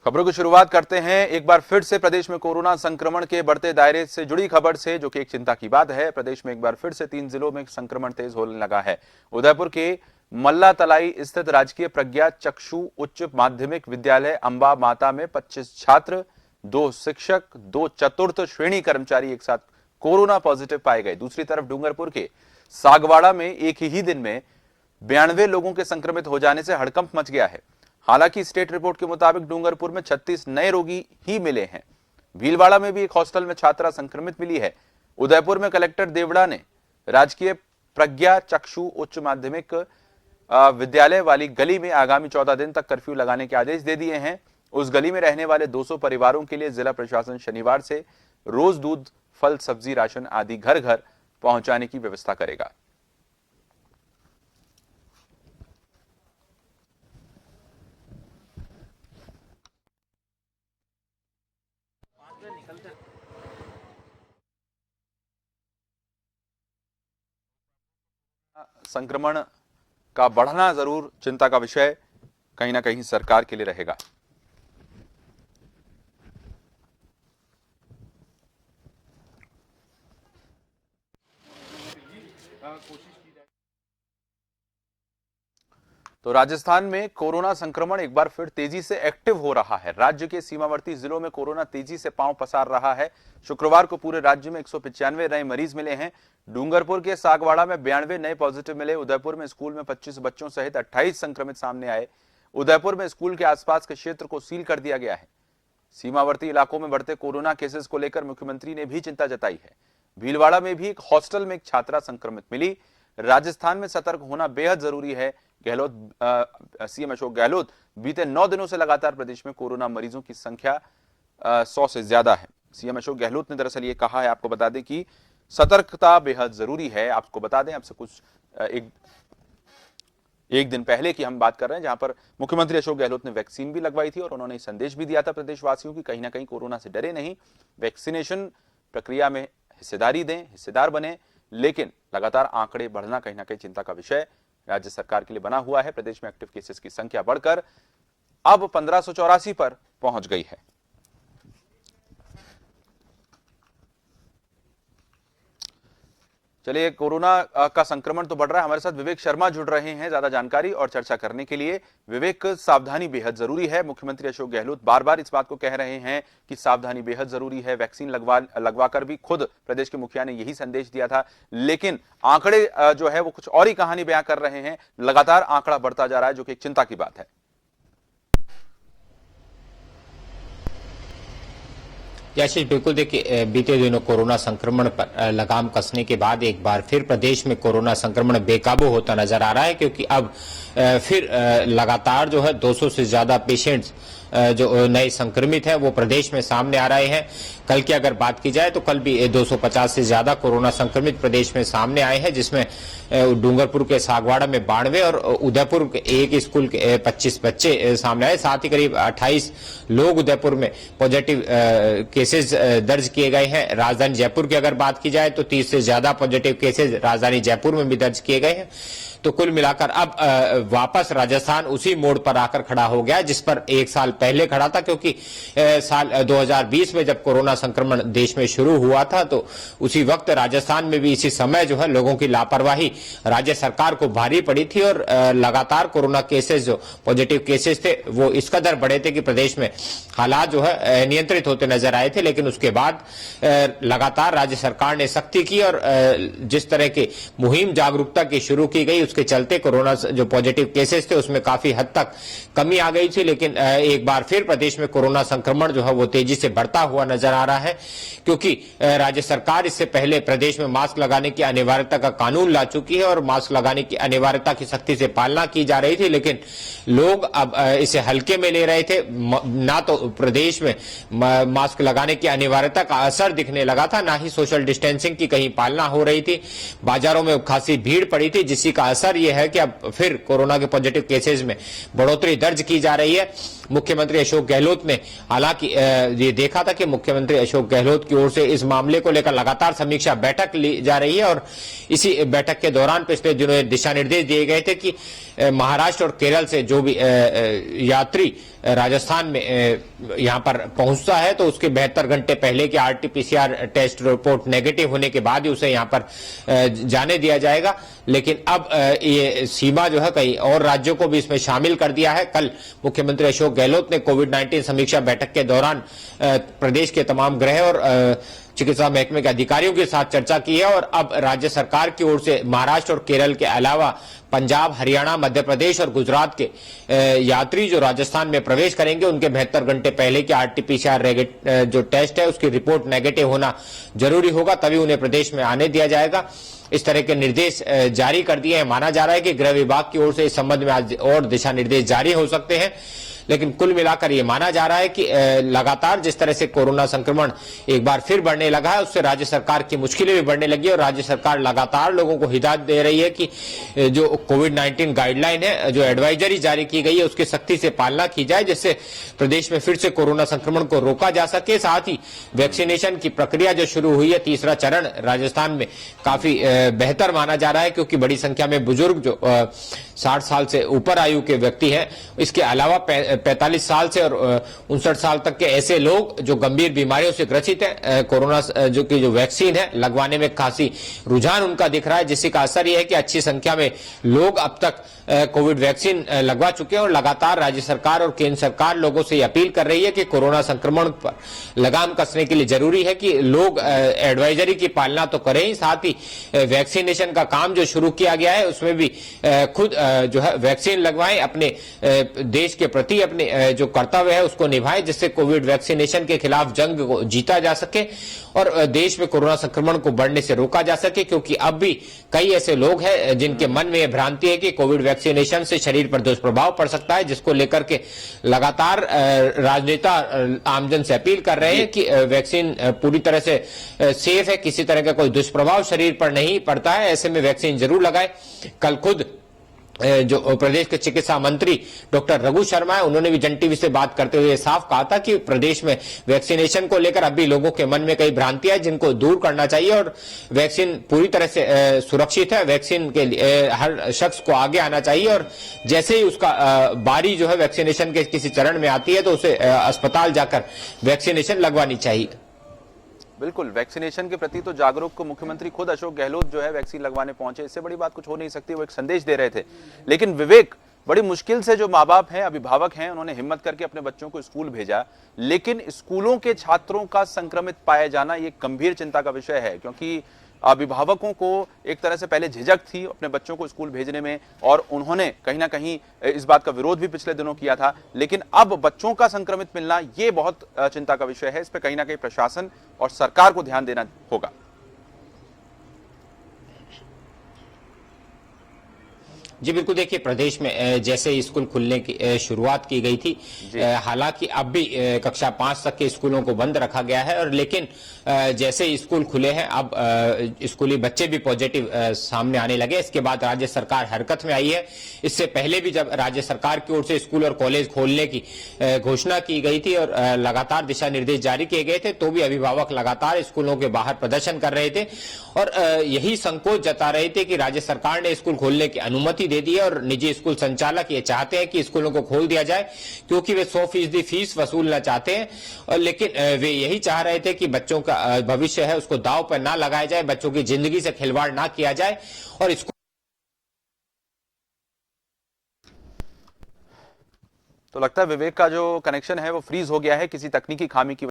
खबरों की शुरुआत करते हैं एक बार फिर से प्रदेश में कोरोना संक्रमण के बढ़ते दायरे से जुड़ी खबर से, जो कि एक चिंता की बात है। प्रदेश में एक बार फिर से 3 जिलों में संक्रमण तेज होने लगा है। उदयपुर के मल्ला तलाई स्थित राजकीय प्रज्ञा चक्षु उच्च माध्यमिक विद्यालय अंबा माता में 25 छात्र, 2 शिक्षक, 2 चतुर्थ श्रेणी कर्मचारी एक साथ कोरोना पॉजिटिव पाए गए। दूसरी तरफ डूंगरपुर के सागवाड़ा में एक ही दिन में 92 लोगों के संक्रमित हो जाने से हड़कंप मच गया है। हालांकि स्टेट रिपोर्ट के मुताबिक डूंगरपुर में 36 नए रोगी ही मिले हैं। भीलवाड़ा में भी एक हॉस्टल में छात्रा संक्रमित मिली है। उदयपुर में कलेक्टर देवड़ा ने राजकीय प्रज्ञा चक्षु उच्च माध्यमिक विद्यालय वाली गली में आगामी 14 दिन तक कर्फ्यू लगाने के आदेश दे दिए हैं। उस गली में रहने वाले 200 परिवारों के लिए जिला प्रशासन शनिवार से रोज दूध, फल, सब्जी, राशन आदि घर घर पहुंचाने की व्यवस्था करेगा। संक्रमण का बढ़ना जरूर चिंता का विषय कहीं ना कहीं सरकार के लिए रहेगा। तो राजस्थान में कोरोना संक्रमण एक बार फिर तेजी से एक्टिव हो रहा है। राज्य के सीमावर्ती जिलों में कोरोना तेजी से पांव पसार रहा है। शुक्रवार को पूरे राज्य में 195 नए मरीज मिले हैं। डूंगरपुर के सागवाड़ा में 92 नए पॉजिटिव मिले। उदयपुर में स्कूल में 25 बच्चों सहित 28 संक्रमित सामने आए। उदयपुर में स्कूल के आसपास के क्षेत्र को सील कर दिया गया है। सीमावर्ती इलाकों में बढ़ते कोरोना केसेस को लेकर मुख्यमंत्री ने भी चिंता जताई है। भीलवाड़ा में भी एक हॉस्टल में एक छात्रा संक्रमित मिली। राजस्थान में सतर्क होना बेहद जरूरी है। सीएम अशोक गहलोत बीते 9 दिनों से लगातार प्रदेश में कोरोना मरीजों की संख्या 100 से ज्यादा है। सीएम अशोक गहलोत ने दरअसल ये कहा है, आपको बता दें कि सतर्कता बेहद जरूरी है। आपको बता दें, आपसे कुछ एक दिन पहले की हम बात कर रहे हैं, जहां पर मुख्यमंत्री अशोक गहलोत ने वैक्सीन भी लगवाई थी और उन्होंने संदेश भी दिया था प्रदेशवासियों की कहीं ना कहीं कोरोना से डरे नहीं, वैक्सीनेशन प्रक्रिया में हिस्सेदारी दें, हिस्सेदार बने। लेकिन लगातार आंकड़े बढ़ना कहीं ना कहीं चिंता का विषय राज्य सरकार के लिए बना हुआ है। प्रदेश में एक्टिव केसेस की संख्या बढ़कर अब 1584 पर पहुंच गई है। चलिए, कोरोना का संक्रमण तो बढ़ रहा है। हमारे साथ विवेक शर्मा जुड़ रहे हैं ज्यादा जानकारी और चर्चा करने के लिए। विवेक, सावधानी बेहद जरूरी है। मुख्यमंत्री अशोक गहलोत बार बार इस बात को कह रहे हैं कि सावधानी बेहद जरूरी है। वैक्सीन लगवाकर भी खुद प्रदेश के मुखिया ने यही संदेश दिया था, लेकिन आंकड़े जो है वो कुछ और ही कहानी बयां कर रहे हैं। लगातार आंकड़ा बढ़ता जा रहा है, जो कि एक चिंता की बात है। आशीष, बिल्कुल देखिए, बीते दिनों कोरोना संक्रमण पर लगाम कसने के बाद एक बार फिर प्रदेश में कोरोना संक्रमण बेकाबू होता नजर आ रहा है, क्योंकि अब फिर लगातार जो है 200 से ज्यादा पेशेंट्स जो नए संक्रमित हैं वो प्रदेश में सामने आ रहे हैं। कल की अगर बात की जाए तो कल भी 250 से ज्यादा कोरोना संक्रमित प्रदेश में सामने आए हैं, जिसमें डूंगरपुर के सागवाड़ा में 92 और उदयपुर के एक स्कूल के 25 बच्चे सामने आए। साथ ही करीब 28 लोग उदयपुर में पॉजिटिव केसेस दर्ज किए गए हैं। राजधानी जयपुर की अगर बात की जाए तो 30 से ज्यादा पॉजिटिव केसेस राजधानी जयपुर में भी दर्ज किए गए हैं। तो कुल मिलाकर अब वापस राजस्थान उसी मोड़ पर आकर खड़ा हो गया जिस पर एक साल पहले खड़ा था, क्योंकि साल 2020 में जब कोरोना संक्रमण देश में शुरू हुआ था तो उसी वक्त राजस्थान में भी इसी समय जो है लोगों की लापरवाही राज्य सरकार को भारी पड़ी थी और लगातार कोरोना केसेस जो पॉजिटिव केसेस थे वो इस कदर बढ़े थे कि प्रदेश में हालात जो है नियंत्रित होते नजर आए थे। लेकिन उसके बाद लगातार राज्य सरकार ने सख्ती की और जिस तरह की मुहिम जागरूकता की शुरू की गई, उसके चलते कोरोना जो पॉजिटिव केसेस थे उसमें काफी हद तक कमी आ गई थी। लेकिन एक बार फिर प्रदेश में कोरोना संक्रमण जो है वो तेजी से बढ़ता हुआ नजर आ रहा है, क्योंकि राज्य सरकार इससे पहले प्रदेश में मास्क लगाने की अनिवार्यता का कानून ला चुकी है और मास्क लगाने की अनिवार्यता की सख्ती से पालना की जा रही थी। लेकिन लोग अब इसे हल्के में ले रहे थे। ना तो प्रदेश में मास्क लगाने की अनिवार्यता का असर दिखने लगा था, ना ही सोशल डिस्टेंसिंग की कहीं पालना हो रही थी। बाजारों में खासी भीड़ पड़ी थी, जिसी का असर यह है कि अब फिर कोरोना के पॉजिटिव केसेस में बढ़ोतरी दर्ज की जा रही है। मुख्यमंत्री अशोक गहलोत ने हालांकि ये देखा था कि मुख्यमंत्री अशोक गहलोत की ओर से इस मामले को लेकर लगातार समीक्षा बैठक ली जा रही है और इसी बैठक के दौरान पिछले दिनों दिशा निर्देश दिए गए थे कि महाराष्ट्र और केरल से जो भी यात्री राजस्थान में यहां पर पहुंचता है तो उसके 72 घंटे पहले के आरटीपीसीआर टेस्ट रिपोर्ट नेगेटिव होने के बाद ही उसे यहां पर जाने दिया जाएगा। लेकिन अब ये सीमा जो है कई और राज्यों को भी इसमें शामिल कर दिया है। कल मुख्यमंत्री अशोक गहलोत ने कोविड-19 समीक्षा बैठक के दौरान प्रदेश के तमाम गृह और चिकित्सा महकमे के अधिकारियों के साथ चर्चा की है और अब राज्य सरकार की ओर से महाराष्ट्र और केरल के अलावा पंजाब, हरियाणा, मध्य प्रदेश और गुजरात के यात्री जो राजस्थान में प्रवेश करेंगे उनके 72 घंटे पहले के आरटीपीसीआर जो टेस्ट है उसकी रिपोर्ट नेगेटिव होना जरूरी होगा, तभी उन्हें प्रदेश में आने दिया जाएगा। इस तरह के निर्देश जारी कर दिए हैं। माना जा रहा है कि गृह विभाग की ओर से इस संबंध में आज और दिशा निर्देश जारी हो सकते हैं। लेकिन कुल मिलाकर यह माना जा रहा है कि लगातार जिस तरह से कोरोना संक्रमण एक बार फिर बढ़ने लगा है उससे राज्य सरकार की मुश्किलें भी बढ़ने लगी और राज्य सरकार लगातार लोगों को हिदायत दे रही है कि जो कोविड-19 गाइडलाइन है, जो एडवाइजरी जारी की गई है उसकी सख्ती से पालना की जाए जिससे प्रदेश में फिर से कोरोना संक्रमण को रोका जा सके। साथ ही वैक्सीनेशन की प्रक्रिया जो शुरू हुई है, तीसरा चरण राजस्थान में काफी बेहतर माना जा रहा है क्योंकि बड़ी संख्या में बुजुर्ग जो 60 साल से ऊपर आयु के व्यक्ति हैं, इसके अलावा 45 साल से और 59 साल तक के ऐसे लोग जो गंभीर बीमारियों से ग्रसित हैं, कोरोना जो वैक्सीन है लगवाने में खासी रुझान उनका दिख रहा है, जिसका असर यह है कि अच्छी संख्या में लोग अब तक कोविड वैक्सीन लगवा चुके हैं और लगातार राज्य सरकार और केंद्र सरकार लोगों से अपील कर रही है कि कोरोना संक्रमण पर लगाम कसने के लिए जरूरी है कि लोग एडवाइजरी की पालना तो करें ही, साथ ही वैक्सीनेशन का काम जो शुरू किया गया है उसमें भी खुद जो है वैक्सीन लगवाएं, अपने देश के प्रति अपने जो कर्तव्य है उसको निभाएं जिससे कोविड वैक्सीनेशन के खिलाफ जंग को जीता जा सके और देश में कोरोना संक्रमण को बढ़ने से रोका जा सके। क्योंकि अब भी कई ऐसे लोग हैं जिनके मन में यह भ्रांति है कि कोविड वैक्सीनेशन से शरीर पर दुष्प्रभाव पड़ सकता है, जिसको लेकर के लगातार राजनेता आमजन से अपील कर रहे हैं कि वैक्सीन पूरी तरह से सेफ है, किसी तरह का कोई दुष्प्रभाव शरीर पर नहीं पड़ता है, ऐसे में वैक्सीन जरूर लगाए। कल खुद जो प्रदेश के चिकित्सा मंत्री डॉक्टर रघु शर्मा है उन्होंने भी जन टीवी से बात करते हुए साफ कहा था कि प्रदेश में वैक्सीनेशन को लेकर अभी लोगों के मन में कई भ्रांतियां हैं जिनको दूर करना चाहिए और वैक्सीन पूरी तरह से सुरक्षित है। वैक्सीन के लिए हर शख्स को आगे आना चाहिए और जैसे ही उसका बारी जो है वैक्सीनेशन के किसी चरण में आती है तो उसे अस्पताल जाकर वैक्सीनेशन लगवानी चाहिए। बिल्कुल, वैक्सीनेशन के प्रति तो जागरूक को मुख्यमंत्री खुद अशोक गहलोत जो है वैक्सीन लगवाने पहुंचे, इससे बड़ी बात कुछ हो नहीं सकती, वो एक संदेश दे रहे थे। लेकिन विवेक, बड़ी मुश्किल से जो माँ बाप हैं, अभिभावक हैं, उन्होंने हिम्मत करके अपने बच्चों को स्कूल भेजा, लेकिन स्कूलों के छात्रों का संक्रमित पाया जाना ये गंभीर चिंता का विषय है क्योंकि अभिभावकों को एक तरह से पहले झिझक थी अपने बच्चों को स्कूल भेजने में और उन्होंने कहीं ना कहीं इस बात का विरोध भी पिछले दिनों किया था, लेकिन अब बच्चों का संक्रमित मिलना ये बहुत चिंता का विषय है। इस पर कहीं ना कहीं प्रशासन और सरकार को ध्यान देना होगा। जी बिल्कुल, देखिए प्रदेश में जैसे स्कूल खुलने की शुरुआत की गई थी, हालांकि अब भी कक्षा 5 तक के स्कूलों को बंद रखा गया है और लेकिन जैसे स्कूल खुले हैं अब स्कूली बच्चे भी पॉजिटिव सामने आने लगे। इसके बाद राज्य सरकार हरकत में आई है। इससे पहले भी जब राज्य सरकार की ओर से स्कूल और कॉलेज खोलने की घोषणा की गई थी और लगातार दिशा निर्देश जारी किए गए थे तो भी अभिभावक लगातार स्कूलों के बाहर प्रदर्शन कर रहे थे और यही संकोच जता रहे थे कि राज्य सरकार ने स्कूल खोलने की अनुमति दे दी है और निजी स्कूल संचालक ये चाहते हैं कि स्कूलों को खोल दिया जाए क्योंकि वे 100% फीस वसूलना चाहते हैं और लेकिन वे यही चाह रहे थे कि बच्चों का भविष्य है उसको दांव पर ना लगाया जाए, बच्चों की जिंदगी से खिलवाड़ ना किया जाए और इसको तो लगता है विवेक का जो कनेक्शन है वो फ्रीज हो गया है किसी तकनीकी खामी की